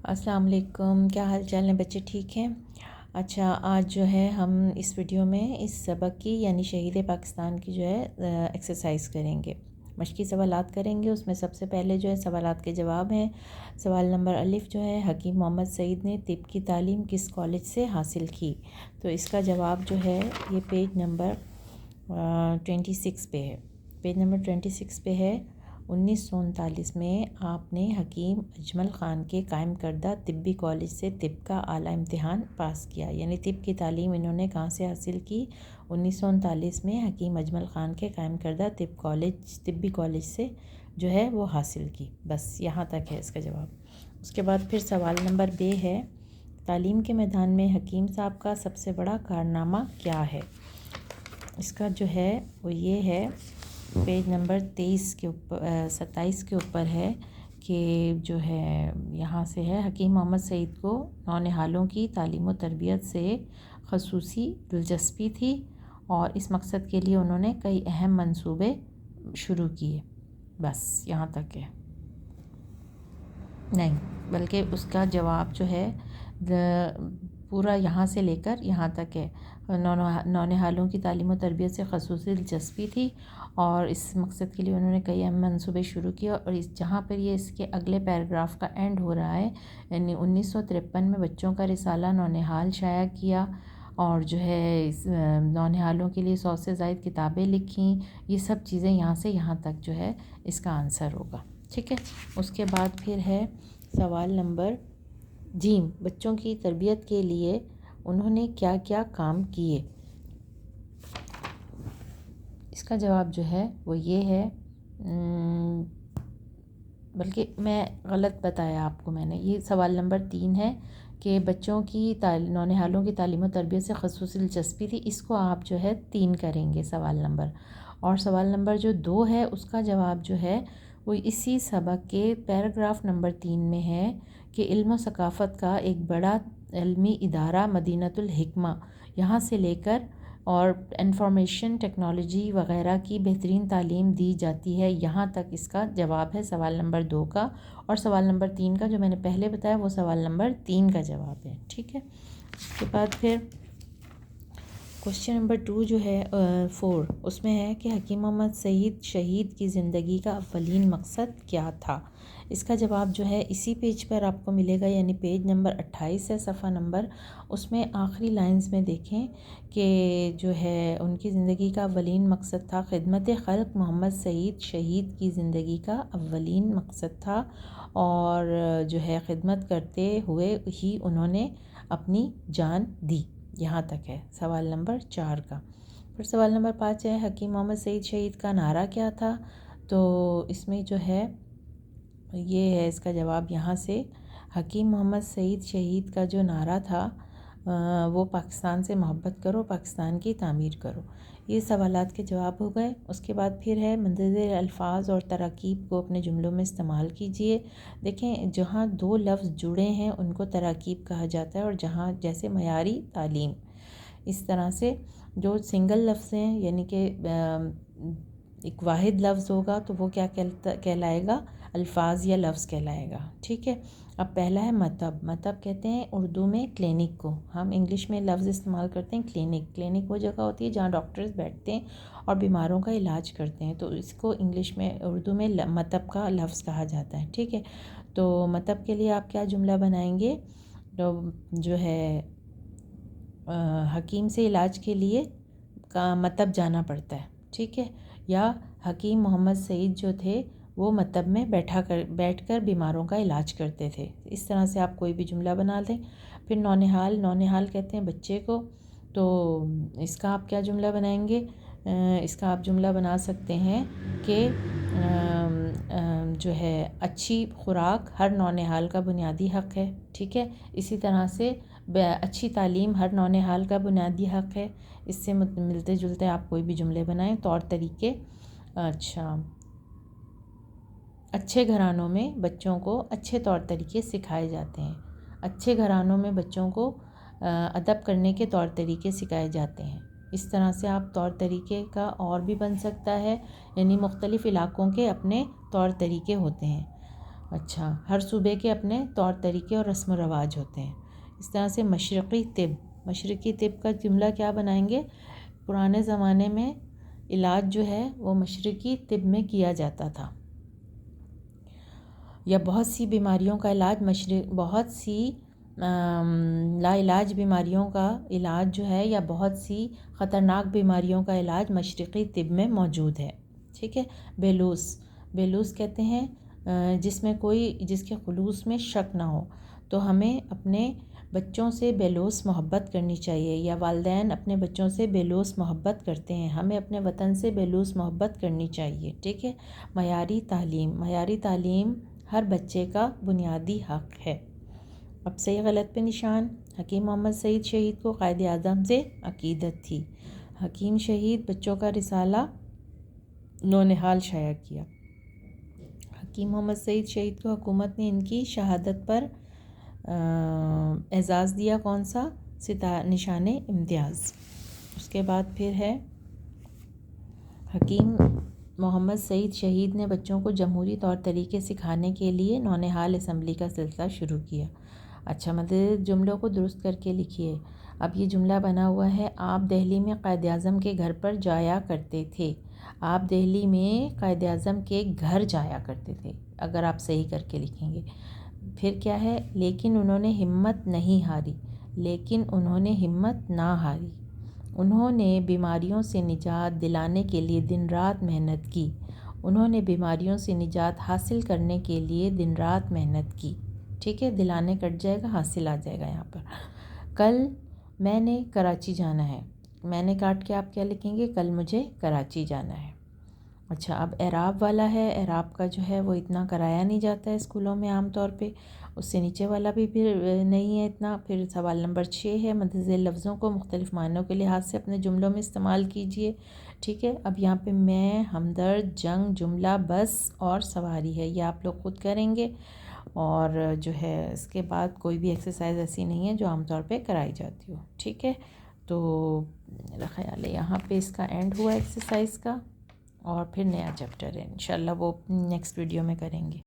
السلام علیکم، کیا حال چال ہیں بچے؟ ٹھیک ہیں؟ اچھا، آج جو ہے ہم اس ویڈیو میں اس سبق کی یعنی شہید پاکستان کی جو ہے ایکسرسائز کریں گے، مشقی سوالات کریں گے۔ اس میں سب سے پہلے جو ہے سوالات کے جواب ہیں۔ سوال نمبر الف جو ہے، حکیم محمد سعید نے طب کی تعلیم کس کالج سے حاصل کی؟ تو اس کا جواب جو ہے یہ پیج نمبر 26 پہ ہے۔ پیج نمبر 26 پہ ہے۔ 1939 میں آپ نے حکیم اجمل خان کے قائم کردہ طبی کالج سے طب کا اعلیٰ امتحان پاس کیا، یعنی طب کی تعلیم انہوں نے کہاں سے حاصل کی؟ 1939 میں حکیم اجمل خان کے قائم کردہ طبی کالج سے جو ہے وہ حاصل کی۔ بس یہاں تک ہے اس کا جواب۔ اس کے بعد پھر سوال نمبر ب ہے، تعلیم کے میدان میں حکیم صاحب کا سب سے بڑا کارنامہ کیا ہے؟ اس کا جو ہے وہ یہ ہے، پیج نمبر 27 کے اوپر ہے کہ جو ہے یہاں سے ہے، حکیم محمد سعید کو نونہالوں کی تعلیم و تربیت سے خصوصی دلچسپی تھی اور اس مقصد کے لیے انہوں نے کئی اہم منصوبے شروع کیے۔ بس یہاں تک ہے، نہیں بلکہ اس کا جواب جو ہے پورا یہاں سے لے کر یہاں تک ہے۔ نونہالوں کی تعلیم و تربیت سے خصوصی دلچسپی تھی اور اس مقصد کے لیے انہوں نے کئی اہم منصوبے شروع کیے، اور جہاں پر یہ اس کے اگلے پیراگراف کا اینڈ ہو رہا ہے، یعنی 1953 میں بچوں کا رسالہ نونہال شائع کیا اور جو ہے نونہالوں کے لیے 100 سے زائد کتابیں لکھیں۔ یہ سب چیزیں یہاں سے یہاں تک جو ہے اس کا آنسر ہوگا، ٹھیک ہے۔ اس کے بعد پھر ہے سوال نمبر جیم، بچوں کی تربیت کے لیے انہوں نے کیا کیا کام کیے؟ اس کا جواب جو ہے وہ یہ ہے، بلکہ میں غلط بتایا آپ کو، میں نے یہ سوال نمبر 3 ہے کہ بچوں کی نونہالوں کی تعلیم و تربیت سے خصوصی دلچسپی تھی، اس کو آپ جو ہے 3 کریں گے سوال نمبر۔ اور سوال نمبر جو 2 ہے اس کا جواب جو ہے وہ اسی سبق کے پیراگراف نمبر 3 میں ہے کہ علم و ثقافت کا ایک بڑا علمی ادارہ مدینۃ الحکمہ، یہاں سے لے کر اور انفارمیشن ٹیکنالوجی وغیرہ کی بہترین تعلیم دی جاتی ہے، یہاں تک اس کا جواب ہے سوال نمبر 2 کا۔ اور سوال نمبر 3 کا جو میں نے پہلے بتایا وہ سوال نمبر 3 کا جواب ہے، ٹھیک ہے۔ اس کے بعد پھر کوشچن نمبر 2 جو ہے 4، اس میں ہے کہ حکیم محمد سعید شہید کی زندگی کا اولین مقصد کیا تھا؟ اس کا جواب جو ہے اسی پیج پر آپ کو ملے گا، یعنی پیج نمبر 28 ہے، صفحہ نمبر، اس میں آخری لائنز میں دیکھیں کہ جو ہے ان کی زندگی کا اولین مقصد تھا خدمت خلق۔ محمد سعید شہید کی زندگی کا اولین مقصد تھا اور جو ہے خدمت کرتے ہوئے ہی انہوں نے اپنی جان دی، یہاں تک ہے سوال نمبر 4 کا۔ پھر سوال نمبر 5 ہے، حکیم محمد سعید شہید کا نعرہ کیا تھا؟ تو اس میں جو ہے یہ ہے اس کا جواب، یہاں سے حکیم محمد سعید شہید کا جو نعرہ تھا وہ پاکستان سے محبت کرو، پاکستان کی تعمیر کرو۔ یہ سوالات کے جواب ہو گئے۔ اس کے بعد پھر ہے مندرجہ الفاظ اور تراکیب کو اپنے جملوں میں استعمال کیجئے۔ دیکھیں جہاں 2 لفظ جڑے ہیں ان کو تراکیب کہا جاتا ہے، اور جہاں جیسے معیاری تعلیم، اس طرح سے جو سنگل لفظ ہیں یعنی کہ ایک واحد لفظ ہوگا تو وہ کیا کہلائے گا؟ الفاظ یا لفظ کہلائے گا، ٹھیک ہے۔ اب پہلا ہے مطب، مطب کہتے ہیں اردو میں کلینک کو، ہم انگلش میں لفظ استعمال کرتے ہیں کلینک، کلینک وہ جگہ ہوتی ہے جہاں ڈاکٹرز بیٹھتے ہیں اور بیماروں کا علاج کرتے ہیں، تو اس کو انگلش میں اردو میں مطب کا لفظ کہا جاتا ہے، ٹھیک ہے۔ تو مطب کے لیے آپ کیا جملہ بنائیں گے؟ تو جو ہے حکیم سے علاج کے لیے مطب جانا پڑتا ہے، ٹھیک ہے، یا حکیم محمد سعید جو تھے وہ مطب میں بیٹھ کر بیماروں کا علاج کرتے تھے، اس طرح سے آپ کوئی بھی جملہ بنا دیں۔ پھر نونہال، نونہال کہتے ہیں بچے کو، تو اس کا آپ کیا جملہ بنائیں گے؟ اس کا آپ جملہ بنا سکتے ہیں کہ جو ہے اچھی خوراک ہر نونہال کا بنیادی حق ہے، ٹھیک ہے۔ اسی طرح سے اچھی تعلیم ہر نونہال کا بنیادی حق ہے۔ اس سے ملتے جلتے آپ کوئی بھی جملے بنائیں۔ طور طریقے، اچھا، اچھے گھرانوں میں بچوں کو اچھے طور طریقے سکھائے جاتے ہیں، اچھے گھرانوں میں بچوں کو ادب کرنے کے طور طریقے سکھائے جاتے ہیں۔ اس طرح سے آپ طور طریقے کا اور بھی بن سکتا ہے، یعنی مختلف علاقوں کے اپنے طور طریقے ہوتے ہیں۔ اچھا، ہر صوبے کے اپنے طور طریقے اور رسم و رواج ہوتے ہیں. اس طرح سے مشرقی طب کا جملہ کیا بنائیں گے؟ پرانے زمانے میں علاج جو ہے وہ مشرقی طب میں کیا جاتا تھا، یا بہت سی بیماریوں کا علاج بہت سی لا علاج بیماریوں کا علاج جو ہے، یا بہت سی خطرناک بیماریوں کا علاج مشرقی طب میں موجود ہے. ٹھیک ہے. بیلوس کہتے ہیں جس کے خلوص میں شک نہ ہو. تو ہمیں اپنے بچوں سے بیلوس محبت کرنی چاہیے، یا والدین اپنے بچوں سے بیلوس محبت کرتے ہیں. ہمیں اپنے وطن سے بیلوس محبت کرنی چاہیے. ٹھیک ہے. معیاری تعلیم ہر بچے کا بنیادی حق ہے. اب صحیح غلط پہ نشان. حکیم محمد سعید شہید کو قائد اعظم سے عقیدت تھی. حکیم شہید بچوں کا رسالہ نونہال شائع کیا. حکیم محمد سعید شہید کو حکومت نے ان کی شہادت پر اعزاز دیا. کون سا؟ نشان امتیاز. اس کے بعد پھر ہے حکیم محمد سعید شہید نے بچوں کو جمہوری طور طریقے سکھانے کے لیے نونہال اسمبلی کا سلسلہ شروع کیا. اچھا، مطلب جملوں کو درست کر کے لکھیے. اب یہ جملہ بنا ہوا ہے، آپ دہلی میں قائد اعظم کے گھر پر جایا کرتے تھے. آپ دہلی میں قائد اعظم کے گھر جایا کرتے تھے، اگر آپ صحیح کر کے لکھیں گے. پھر کیا ہے؟ لیکن انہوں نے ہمت نہ ہاری. انہوں نے بیماریوں سے نجات دلانے کے لیے دن رات محنت کی. انہوں نے بیماریوں سے نجات حاصل کرنے کے لیے دن رات محنت کی. ٹھیک ہے. دلانے کٹ جائے گا، حاصل آ جائے گا یہاں پر. کل میں نے کراچی جانا ہے. میں نے کاٹ کے آپ کیا لکھیں گے؟ کل مجھے کراچی جانا ہے. اچھا، اب اعراب والا ہے. اعراب کا جو ہے وہ اتنا کرایا نہیں جاتا ہے اسکولوں میں عام طور پہ. اس سے نیچے والا بھی پھر نہیں ہے اتنا. پھر سوال نمبر 6 ہے، مدح ذیل لفظوں کو مختلف معنوں کے لحاظ سے اپنے جملوں میں استعمال کیجئے. ٹھیک ہے. اب یہاں پہ میں، ہمدرد، جنگ، جملہ، بس اور سواری ہے. یہ آپ لوگ خود کریں گے. اور جو ہے اس کے بعد کوئی بھی ایکسرسائز ایسی نہیں ہے جو عام طور پہ کرائی جاتی ہو. ٹھیک ہے. تو میرا خیال ہے یہاں پہ اس کا اینڈ ہوا ایکسرسائز کا، اور پھر نیا چیپٹر ہے انشاءاللہ، وہ نیکسٹ ویڈیو میں کریں گے.